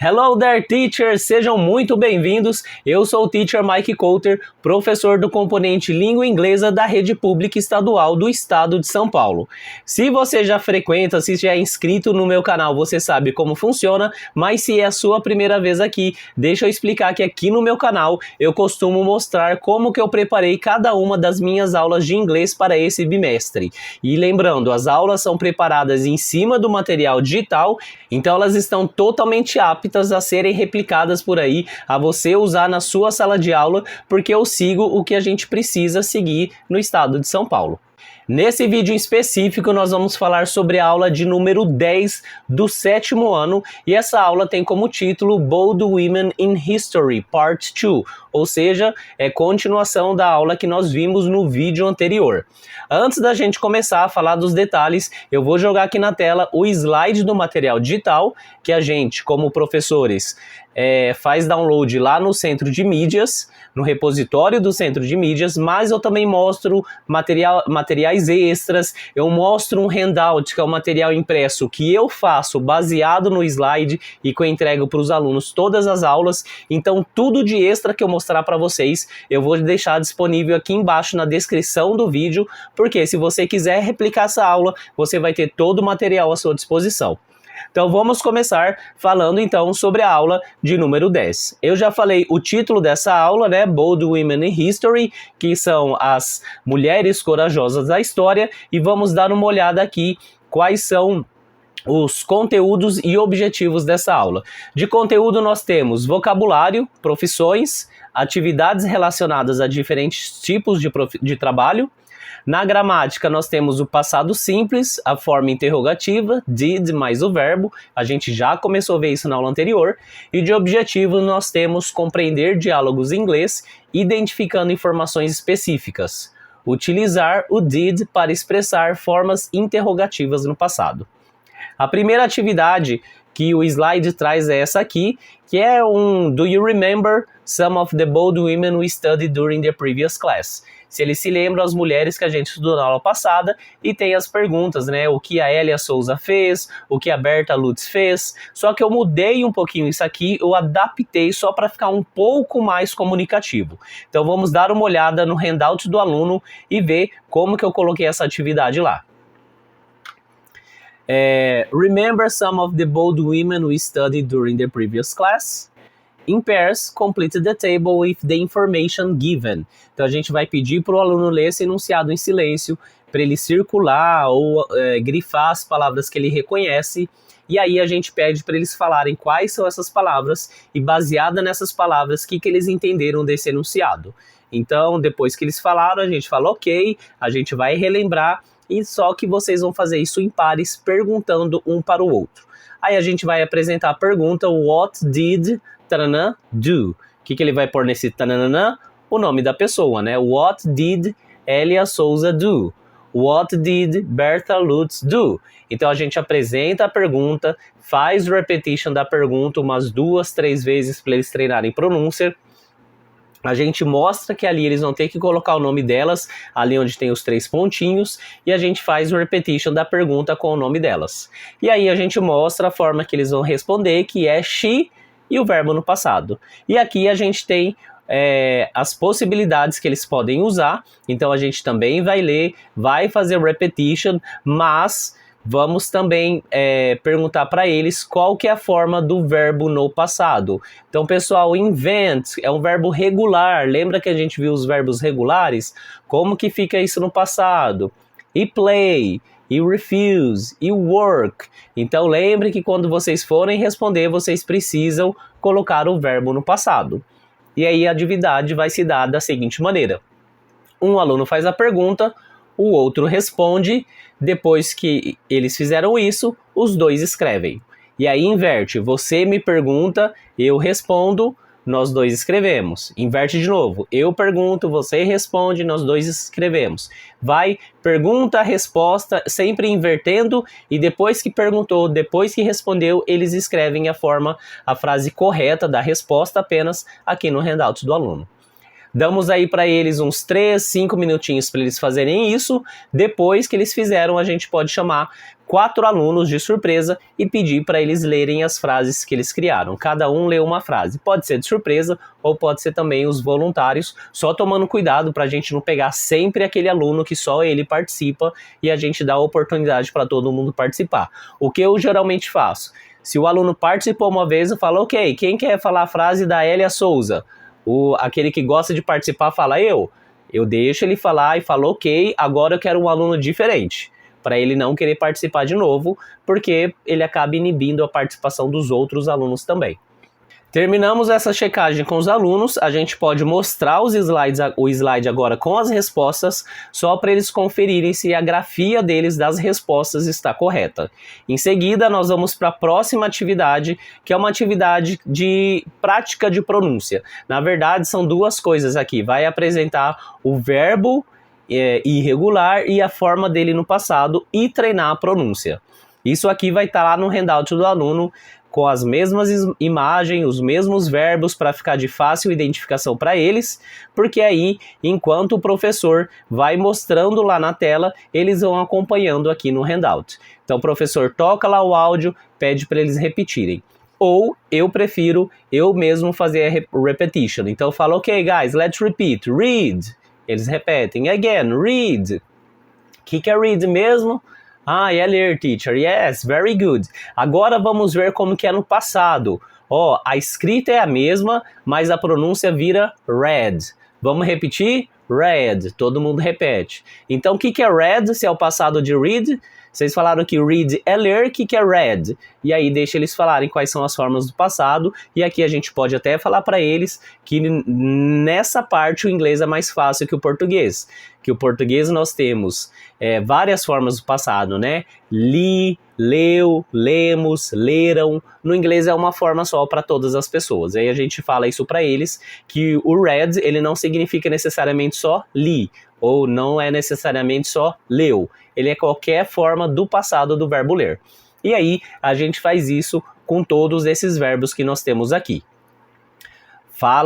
Hello there, teachers! Sejam muito bem-vindos. Eu sou o Teacher Mike Coulter, professor do componente Língua Inglesa da Rede Pública Estadual do Estado de São Paulo. Se você já frequenta, se já é inscrito no meu canal, você sabe como funciona, mas se é a sua primeira vez aqui, deixa eu explicar que aqui no meu canal eu costumo mostrar como que eu preparei cada uma das minhas aulas de inglês para esse bimestre. E lembrando, as aulas são preparadas em cima do material digital, então elas estão totalmente aptas a serem replicadas por aí, a você usar na sua sala de aula, porque eu sigo o que a gente precisa seguir no estado de São Paulo. Nesse vídeo específico, nós vamos falar sobre a aula de número 10 do 7º ano, e essa aula tem como título Bold Women in History, Part 2, ou seja, é continuação da aula que nós vimos no vídeo anterior. Antes da gente começar a falar dos detalhes, eu vou jogar aqui na tela o slide do material digital, que a gente, como professores, faz download lá no centro de mídias, no repositório do centro de mídias, mas eu também mostro materiais extras, eu mostro um handout, que é um material impresso que eu faço baseado no slide e que eu entrego para os alunos todas as aulas. Então tudo de extra que eu mostrar para vocês, eu vou deixar disponível aqui embaixo na descrição do vídeo, porque se você quiser replicar essa aula, você vai ter todo o material à sua disposição. Então vamos começar falando então sobre a aula de número 10. Eu já falei o título dessa aula, né? Bold Women in History, que são as mulheres corajosas da história, e vamos dar uma olhada aqui quais são os conteúdos e objetivos dessa aula. De conteúdo nós temos vocabulário, profissões, atividades relacionadas a diferentes tipos de trabalho. Na gramática nós temos o passado simples, a forma interrogativa, did mais o verbo, a gente já começou a ver isso na aula anterior, e de objetivo nós temos compreender diálogos em inglês, identificando informações específicas, utilizar o did para expressar formas interrogativas no passado. A primeira atividade que o slide traz é essa aqui, que é Do you remember some of the bold women we studied during the previous class? Se eles se lembram, as mulheres que a gente estudou na aula passada, e tem as perguntas, né? O que a Elia Souza fez, o que a Berta Lutz fez, só que eu mudei um pouquinho isso aqui, eu adaptei só para ficar um pouco mais comunicativo. Então vamos dar uma olhada no handout do aluno e ver como que eu coloquei essa atividade lá. Remember some of the bold women we studied during the previous class? In pairs, complete the table with the information given. Então a gente vai pedir para o aluno ler esse enunciado em silêncio, para ele circular ou grifar as palavras que ele reconhece, e aí a gente pede para eles falarem quais são essas palavras, e baseada nessas palavras, o que eles entenderam desse enunciado. Então, depois que eles falaram, a gente fala ok, a gente vai relembrar, e só que vocês vão fazer isso em pares, perguntando um para o outro. Aí a gente vai apresentar a pergunta, what did tananã do? O que ele vai pôr nesse tananã? O nome da pessoa, né? What did Elia Souza do? What did Berta Lutz do? Então a gente apresenta a pergunta, faz repetition da pergunta umas 2, 3 vezes para eles treinarem pronúncia. A gente mostra que ali eles vão ter que colocar o nome delas, ali onde tem os 3 pontinhos, e a gente faz o repetition da pergunta com o nome delas. E aí a gente mostra a forma que eles vão responder, que é she e o verbo no passado. E aqui a gente tem as possibilidades que eles podem usar, então a gente também vai ler, vai fazer repetition, mas vamos também perguntar para eles qual que é a forma do verbo no passado. Então, pessoal, invent é um verbo regular. Lembra que a gente viu os verbos regulares? Como que fica isso no passado? E play, e refuse, e work. Então, lembre que quando vocês forem responder, vocês precisam colocar o verbo no passado. E aí a atividade vai se dar da seguinte maneira. Um aluno faz a pergunta, o outro responde. Depois que eles fizeram isso, os dois escrevem. E aí inverte, você me pergunta, eu respondo, nós dois escrevemos. Inverte de novo, eu pergunto, você responde, nós dois escrevemos. Vai, pergunta, resposta, sempre invertendo, e depois que perguntou, depois que respondeu, eles escrevem a frase correta da resposta apenas aqui no handout do aluno. Damos aí para eles uns 3, 5 minutinhos para eles fazerem isso. Depois que eles fizeram, a gente pode chamar 4 alunos de surpresa e pedir para eles lerem as frases que eles criaram. Cada um lê uma frase. Pode ser de surpresa ou pode ser também os voluntários, só tomando cuidado para a gente não pegar sempre aquele aluno que só ele participa e a gente dá a oportunidade para todo mundo participar. O que eu geralmente faço? Se o aluno participou uma vez, eu falo, ok, quem quer falar a frase da Elia Souza? Aquele que gosta de participar fala eu. Eu deixo ele falar e falo, ok, agora eu quero um aluno diferente, para ele não querer participar de novo, porque ele acaba inibindo a participação dos outros alunos também. Terminamos essa checagem com os alunos, a gente pode mostrar o slide agora com as respostas, só para eles conferirem se a grafia deles das respostas está correta. Em seguida, nós vamos para a próxima atividade, que é uma atividade de prática de pronúncia. Na verdade, são duas coisas aqui, vai apresentar o verbo irregular e a forma dele no passado e treinar a pronúncia. Isso aqui vai estar lá no handout do aluno, com as mesmas imagens, os mesmos verbos para ficar de fácil identificação para eles, porque aí, enquanto o professor vai mostrando lá na tela, eles vão acompanhando aqui no handout. Então o professor toca lá o áudio, pede para eles repetirem. Ou eu prefiro eu mesmo fazer a repetition. Então eu falo, ok guys, let's repeat, read. Eles repetem, again, read. O que é read mesmo? É ler, teacher. Yes, very good. Agora vamos ver como que é no passado. A escrita é a mesma, mas a pronúncia vira read. Vamos repetir? Read. Todo mundo repete. Então, o que é read, se é o passado de read? Vocês falaram que read é ler, o que é read? E aí deixa eles falarem quais são as formas do passado, e aqui a gente pode até falar para eles que nessa parte o inglês é mais fácil que o português. Que o português nós temos várias formas do passado, né? Li, leu, lemos, leram. No inglês é uma forma só para todas as pessoas. Aí a gente fala isso para eles, que o read, ele não significa necessariamente só li, ou não é necessariamente só leu. Ele é qualquer forma do passado do verbo ler. E aí a gente faz isso com todos esses verbos que nós temos aqui.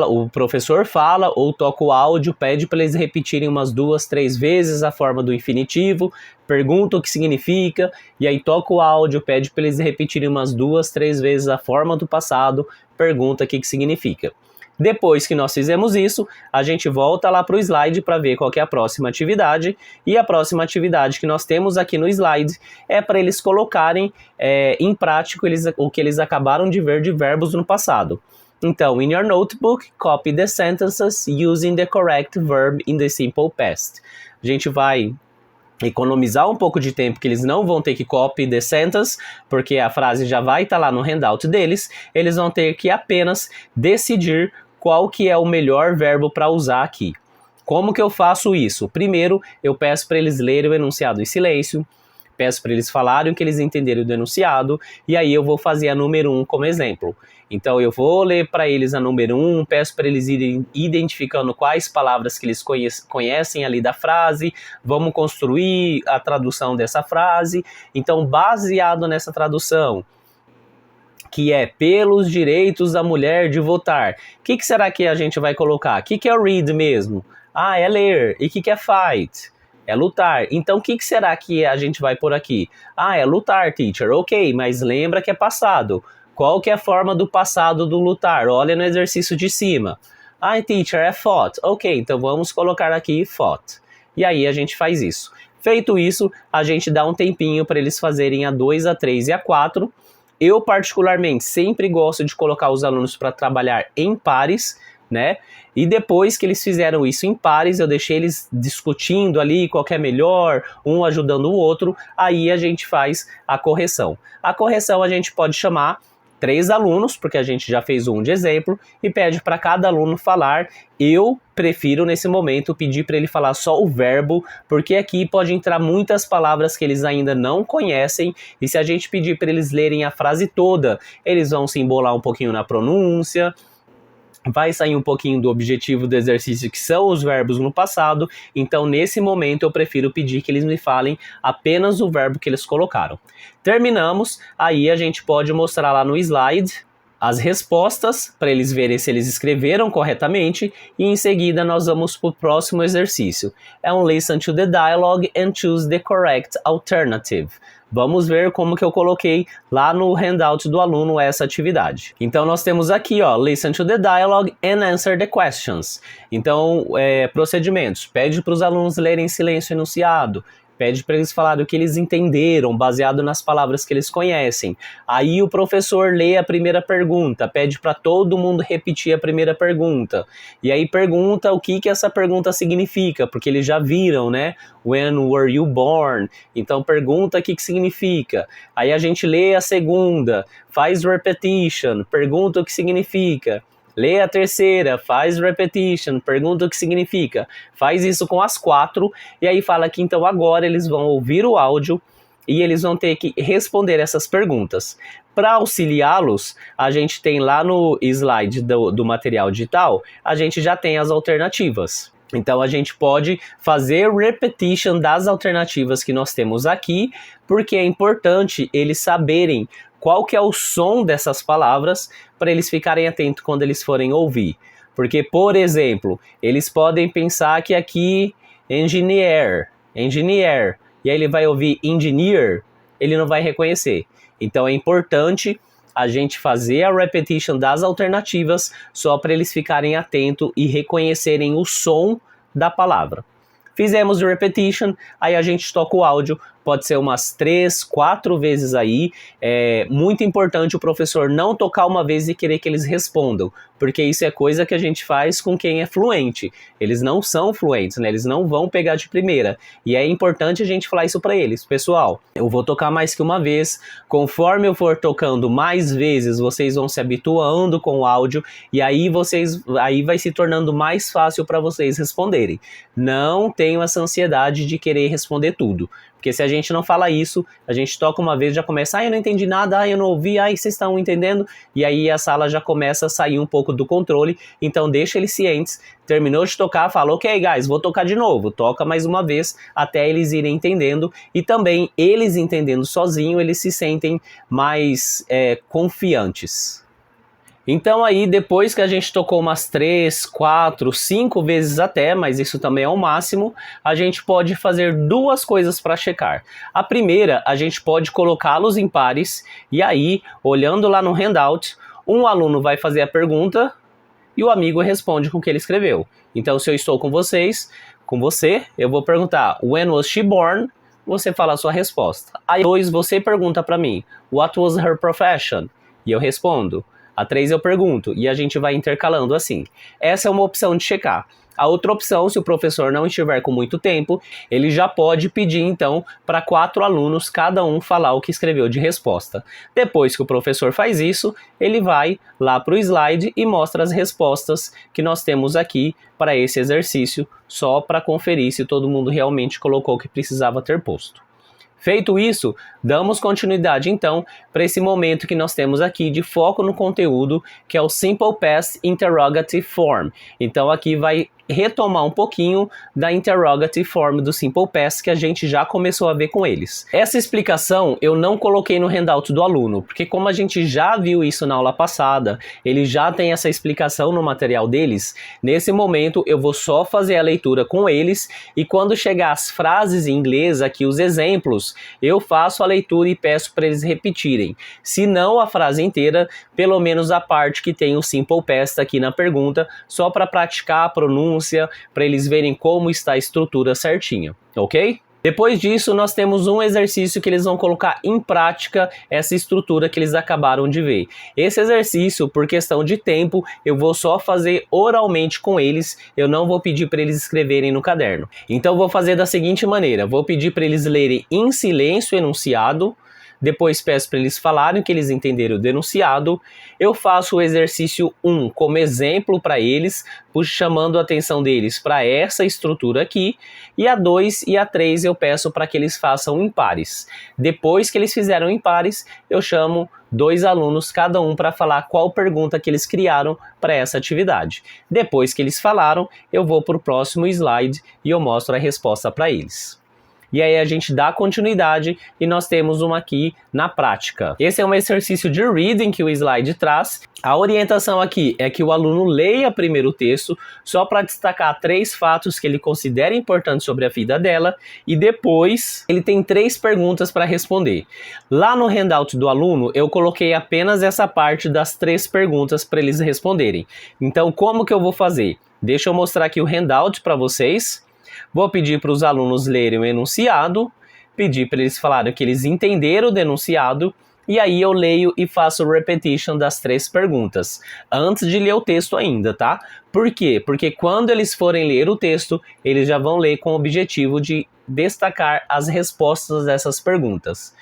O professor fala ou toca o áudio, pede para eles repetirem umas 2, 3 vezes a forma do infinitivo, pergunta o que significa, e aí toca o áudio, pede para eles repetirem umas 2, 3 vezes a forma do passado, pergunta o que significa. Depois que nós fizemos isso, a gente volta lá para o slide para ver qual que é a próxima atividade, e a próxima atividade que nós temos aqui no slide é para eles colocarem em prática o que eles acabaram de ver de verbos no passado. Então, in your notebook, copy the sentences using the correct verb in the simple past. A gente vai economizar um pouco de tempo, que eles não vão ter que copy the sentence, porque a frase já vai estar lá no handout deles. Eles vão ter que apenas decidir qual que é o melhor verbo para usar aqui. Como que eu faço isso? Primeiro, eu peço para eles lerem o enunciado em silêncio, peço para eles falarem o que eles entenderam do enunciado, e aí eu vou fazer a número 1 como exemplo. Então eu vou ler para eles a número 1, peço para eles irem identificando quais palavras que eles conhecem ali da frase, vamos construir a tradução dessa frase. Então, baseado nessa tradução, que é pelos direitos da mulher de votar, o que será que a gente vai colocar? O que é read mesmo? É ler. E o que é fight? É lutar. Então, o que será que a gente vai pôr aqui? É lutar, teacher. Ok, mas lembra que é passado. Qual que é a forma do passado do lutar? Olha no exercício de cima. Teacher, é fought. Ok, então vamos colocar aqui fought. E aí a gente faz isso. Feito isso, a gente dá um tempinho para eles fazerem a 2, a 3 e a 4. Eu, particularmente, sempre gosto de colocar os alunos para trabalhar em pares, né? E depois que eles fizeram isso em pares, eu deixei eles discutindo ali qual que é melhor, um ajudando o outro, aí a gente faz a correção. A correção a gente pode chamar 3 alunos, porque a gente já fez um de exemplo, e pede para cada aluno falar. Eu prefiro, nesse momento, pedir para ele falar só o verbo, porque aqui pode entrar muitas palavras que eles ainda não conhecem, e se a gente pedir para eles lerem a frase toda, eles vão se embolar um pouquinho na pronúncia, vai sair um pouquinho do objetivo do exercício, que são os verbos no passado. Então, nesse momento, eu prefiro pedir que eles me falem apenas o verbo que eles colocaram. Terminamos, aí a gente pode mostrar lá no slide as respostas para eles verem se eles escreveram corretamente e em seguida nós vamos para o próximo exercício. É um listen to the dialogue and choose the correct alternative. Vamos ver como que eu coloquei lá no handout do aluno essa atividade. Então nós temos aqui, ó, listen to the dialogue and answer the questions. Então, procedimentos. Pede para os alunos lerem silêncio enunciado. Pede para eles falarem o que eles entenderam, baseado nas palavras que eles conhecem. Aí o professor lê a primeira pergunta, pede para todo mundo repetir a primeira pergunta. E aí pergunta o que essa pergunta significa, porque eles já viram, né? When were you born? Então pergunta o que significa. Aí a gente lê a segunda, faz repetition, pergunta o que significa. Lê a terceira, faz repetition, pergunta o que significa. Faz isso com as 4 e aí fala que então agora eles vão ouvir o áudio e eles vão ter que responder essas perguntas. Para auxiliá-los, a gente tem lá no slide do material digital, a gente já tem as alternativas. Então a gente pode fazer repetition das alternativas que nós temos aqui, porque é importante eles saberem qual que é o som dessas palavras para eles ficarem atentos quando eles forem ouvir. Porque, por exemplo, eles podem pensar que aqui engineer, e aí ele vai ouvir engineer, ele não vai reconhecer. Então é importante a gente fazer a repetition das alternativas só para eles ficarem atentos e reconhecerem o som da palavra. Fizemos o repetition, aí a gente toca o áudio, pode ser umas 3, 4 vezes aí. É muito importante o professor não tocar uma vez e querer que eles respondam, porque isso é coisa que a gente faz com quem é fluente. Eles não são fluentes, né? Eles não vão pegar de primeira. E é importante a gente falar isso para eles. Pessoal, eu vou tocar mais que uma vez. Conforme eu for tocando mais vezes, vocês vão se habituando com o áudio e aí vai se tornando mais fácil para vocês responderem. Não tenham essa ansiedade de querer responder tudo. Porque se a gente não fala isso, a gente toca uma vez, já começa, eu não entendi nada, eu não ouvi, vocês estão entendendo? E aí a sala já começa a sair um pouco do controle, então deixa eles cientes, terminou de tocar, fala, ok guys, vou tocar de novo, toca mais uma vez, até eles irem entendendo, e também eles entendendo sozinho, eles se sentem mais confiantes. Então aí, depois que a gente tocou umas 3, 4, 5 vezes até, mas isso também é o máximo, a gente pode fazer 2 coisas para checar. A primeira, a gente pode colocá-los em pares, e aí, olhando lá no handout, um aluno vai fazer a pergunta e o amigo responde com o que ele escreveu. Então, se eu estou com você, eu vou perguntar, when was she born? Você fala a sua resposta. Aí, 2, você pergunta para mim, what was her profession? E eu respondo. A 3 eu pergunto, e a gente vai intercalando assim. Essa é uma opção de checar. A outra opção, se o professor não estiver com muito tempo, ele já pode pedir então para 4 alunos, cada um falar o que escreveu de resposta. Depois que o professor faz isso, ele vai lá para o slide e mostra as respostas que nós temos aqui para esse exercício, só para conferir se todo mundo realmente colocou o que precisava ter posto. Feito isso, damos continuidade então para esse momento que nós temos aqui de foco no conteúdo, que é o Simple Past Interrogative Form. Então aqui vai retomar um pouquinho da Interrogative Form do Simple Past que a gente já começou a ver com eles. Essa explicação eu não coloquei no handout do aluno, porque como a gente já viu isso na aula passada, ele já tem essa explicação no material deles, nesse momento eu vou só fazer a leitura com eles e quando chegar as frases em inglês, aqui os exemplos, eu faço a leitura e peço para eles repetirem. Se não a frase inteira, pelo menos a parte que tem o Simple Past aqui na pergunta, só para praticar a pronúncia, para eles verem como está a estrutura certinha, ok? Depois disso, nós temos um exercício que eles vão colocar em prática essa estrutura que eles acabaram de ver. Esse exercício, por questão de tempo, eu vou só fazer oralmente com eles, eu não vou pedir para eles escreverem no caderno. Então, vou fazer da seguinte maneira, vou pedir para eles lerem em silêncio o enunciado, depois peço para eles falarem o que eles entenderam do enunciado. Eu faço o exercício 1 como exemplo para eles, chamando a atenção deles para essa estrutura aqui. E a 2 e a 3 eu peço para que eles façam em pares. Depois que eles fizeram em pares, eu chamo 2 alunos, cada um para falar qual pergunta que eles criaram para essa atividade. Depois que eles falaram, eu vou para o próximo slide e eu mostro a resposta para eles. e aí a gente dá continuidade e nós temos uma aqui na prática. Esse é um exercício de reading que o slide traz. A orientação aqui é que o aluno leia primeiro o texto, só para destacar 3 fatos que ele considera importantes sobre a vida dela, e depois ele tem 3 perguntas para responder. Lá no handout do aluno, eu coloquei apenas essa parte das 3 perguntas para eles responderem. Então, como que eu vou fazer? Deixa eu mostrar aqui o handout para vocês. Vou pedir para os alunos lerem o enunciado, pedir para eles falarem que eles entenderam o enunciado, e aí eu leio e faço o repetition das 3 perguntas, antes de ler o texto ainda, tá? Por quê? Porque quando eles forem ler o texto, eles já vão ler com o objetivo de destacar as respostas dessas perguntas.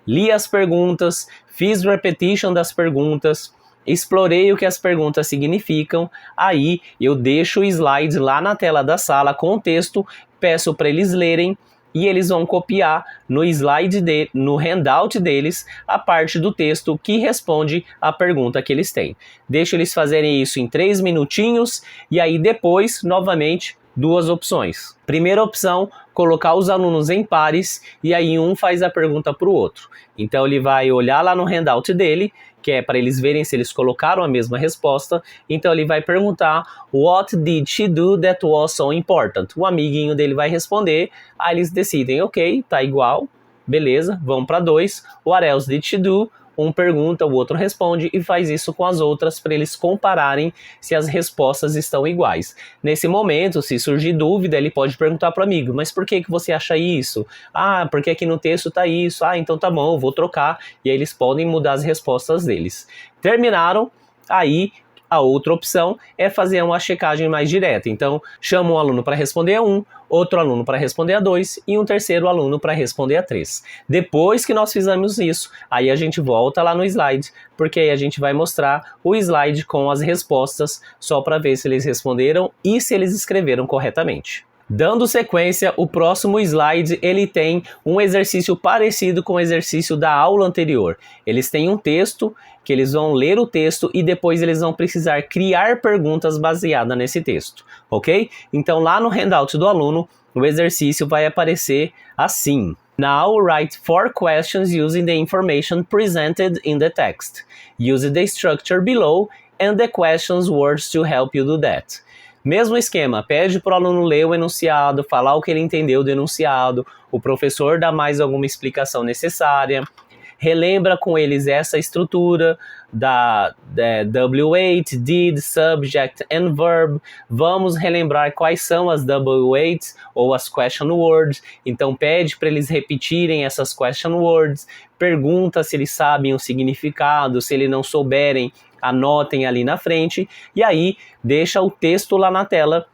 Li as perguntas, fiz repetition das perguntas, explorei o que as perguntas significam, aí eu deixo o slide lá na tela da sala com o texto, peço para eles lerem e eles vão copiar no slide, no handout deles, a parte do texto que responde à pergunta que eles têm. Deixo eles fazerem isso em 3 minutinhos e aí depois, novamente, 2 opções. Primeira opção, colocar os alunos em pares e aí um faz a pergunta para o outro. Então ele vai olhar lá no handout dele, que é para eles verem se eles colocaram a mesma resposta. Então ele vai perguntar What did she do that was so important? O amiguinho dele vai responder, aí eles decidem, ok, tá igual, beleza, vamos para 2. What else did she do? Um pergunta, o outro responde e faz isso com as outras para eles compararem se as respostas estão iguais. Nesse momento, se surgir dúvida, ele pode perguntar para o amigo, mas por que você acha isso? Ah, porque aqui no texto está isso. Ah, então tá bom, eu vou trocar. E aí eles podem mudar as respostas deles. Terminaram, aí a outra opção é fazer uma checagem mais direta. Então, chama um aluno para responder a 1, outro aluno para responder a 2 e um terceiro aluno para responder a 3. Depois que nós fizemos isso, aí a gente volta lá no slide, porque aí a gente vai mostrar o slide com as respostas só para ver se eles responderam e se eles escreveram corretamente. Dando sequência, o próximo slide ele tem um exercício parecido com o exercício da aula anterior. Eles têm um texto que eles vão ler o texto e depois eles vão precisar criar perguntas baseadas nesse texto, ok? Então lá no handout do aluno, o exercício vai aparecer assim. Now write 4 questions using the information presented in the text. Use the structure below and the questions words to help you do that. Mesmo esquema, pede para o aluno ler o enunciado, falar o que ele entendeu do enunciado, o professor dá mais alguma explicação necessária, relembra com eles essa estrutura da W8, did, subject and verb. Vamos relembrar quais são as W8s ou as question words, então pede para eles repetirem essas question words, pergunta se eles sabem o significado, se eles não souberem, anotem ali na frente, e aí deixa o texto lá na tela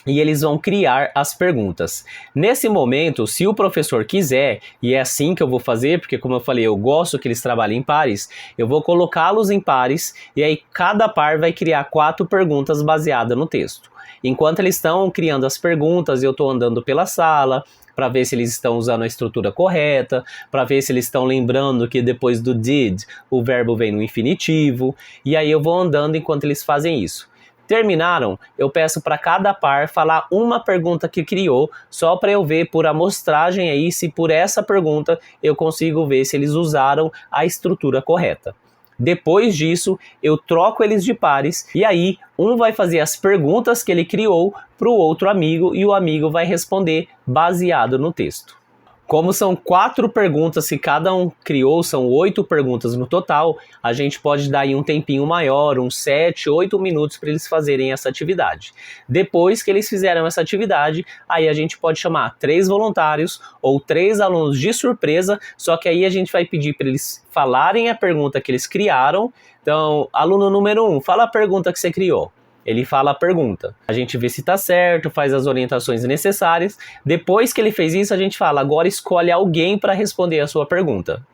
e eles vão criar as perguntas. Nesse momento, se o professor quiser, e é assim que eu vou fazer, porque como eu falei, eu gosto que eles trabalhem em pares, eu vou colocá-los em pares, e aí cada par vai criar 4 perguntas baseadas no texto. Enquanto eles estão criando as perguntas, eu estou andando pela sala, para ver se eles estão usando a estrutura correta, para ver se eles estão lembrando que depois do did, o verbo vem no infinitivo, e aí eu vou andando enquanto eles fazem isso. Terminaram, eu peço para cada par falar uma pergunta que criou, só para eu ver por amostragem aí se por essa pergunta eu consigo ver se eles usaram a estrutura correta. Depois disso, eu troco eles de pares e aí um vai fazer as perguntas que ele criou para o outro amigo e o amigo vai responder baseado no texto. Como são 4 perguntas que cada um criou, são 8 perguntas no total, a gente pode dar aí um tempinho maior, uns 7, 8 minutos para eles fazerem essa atividade. Depois que eles fizeram essa atividade, aí a gente pode chamar 3 voluntários ou 3 alunos de surpresa, só que aí a gente vai pedir para eles falarem a pergunta que eles criaram. Então, aluno número 1, fala a pergunta que você criou. Ele fala a pergunta, a gente vê se está certo, faz as orientações necessárias. Depois que ele fez isso, a gente fala, agora escolhe alguém para responder a sua pergunta.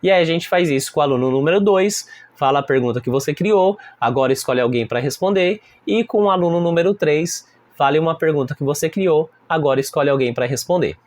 E aí a gente faz isso com o aluno número 2, fala a pergunta que você criou, agora escolhe alguém para responder. E com o aluno número 3, fale uma pergunta que você criou, agora escolhe alguém para responder.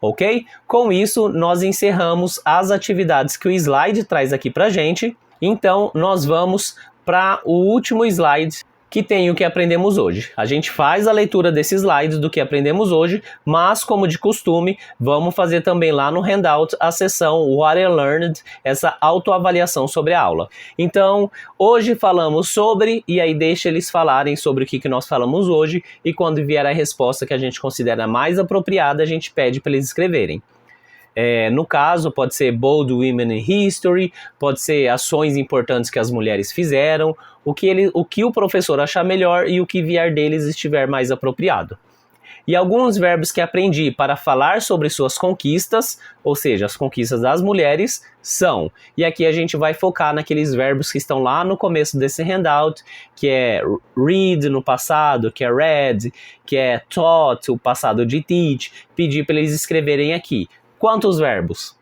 Ok? Com isso, nós encerramos as atividades que o slide traz aqui para a gente. Então, nós vamos para o último slide, que tem o que aprendemos hoje. A gente faz a leitura desses slides do que aprendemos hoje, mas como de costume, vamos fazer também lá no handout a seção What I Learned, essa autoavaliação sobre a aula. Então, hoje falamos sobre, e aí deixa eles falarem sobre o que nós falamos hoje, e quando vier a resposta que a gente considera mais apropriada, a gente pede para eles escreverem. No caso, pode ser Bold Women in History, pode ser ações importantes que as mulheres fizeram, o que o professor achar melhor e o que vier deles estiver mais apropriado. E alguns verbos que aprendi para falar sobre suas conquistas, ou seja, as conquistas das mulheres, são. E aqui a gente vai focar naqueles verbos que estão lá no começo desse handout, que é read no passado, que é read, que é taught, o passado de teach, pedir para eles escreverem aqui. Quantos verbos?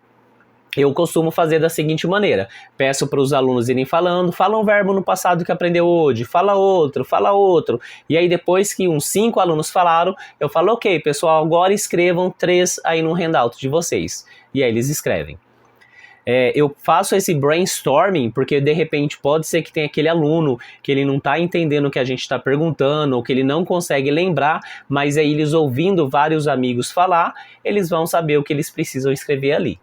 Eu costumo fazer da seguinte maneira, peço para os alunos irem falando, fala um verbo no passado que aprendeu hoje, fala outro, e aí depois que uns 5 alunos falaram, eu falo, ok, pessoal, agora escrevam 3 aí no handout de vocês, e aí eles escrevem. Eu faço esse brainstorming porque de repente pode ser que tenha aquele aluno que ele não está entendendo o que a gente está perguntando ou que ele não consegue lembrar, mas aí eles ouvindo vários amigos falar, eles vão saber o que eles precisam escrever ali.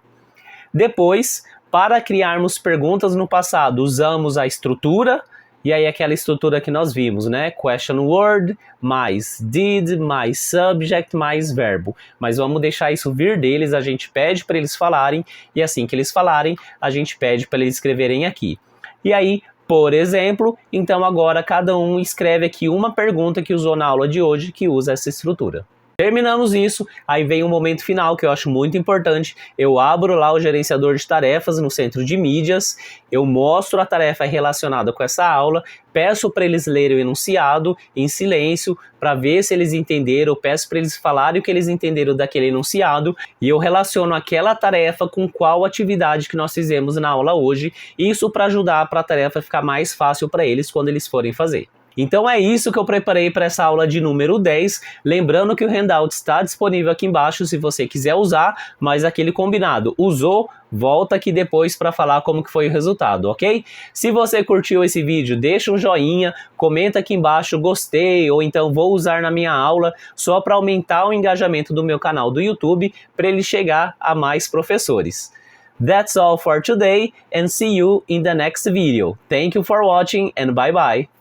Depois, para criarmos perguntas no passado, usamos a estrutura, e aí aquela estrutura que nós vimos, né? Question word, mais did, mais subject, mais verbo. Mas vamos deixar isso vir deles, a gente pede para eles falarem, e assim que eles falarem, a gente pede para eles escreverem aqui. E aí, por exemplo, então agora cada um escreve aqui uma pergunta que usou na aula de hoje que usa essa estrutura. Terminamos isso, aí vem o momento final que eu acho muito importante, eu abro lá o gerenciador de tarefas no centro de mídias, eu mostro a tarefa relacionada com essa aula, peço para eles lerem o enunciado em silêncio para ver se eles entenderam, peço para eles falarem o que eles entenderam daquele enunciado e eu relaciono aquela tarefa com qual atividade que nós fizemos na aula hoje, isso para ajudar para a tarefa ficar mais fácil para eles quando eles forem fazer. Então é isso que eu preparei para essa aula de número 10, lembrando que o handout está disponível aqui embaixo se você quiser usar, mas aquele combinado, usou, volta aqui depois para falar como que foi o resultado, ok? Se você curtiu esse vídeo, deixa um joinha, comenta aqui embaixo, gostei, ou então vou usar na minha aula, só para aumentar o engajamento do meu canal do YouTube, para ele chegar a mais professores. That's all for today and see you in the next video. Thank you for watching and bye bye.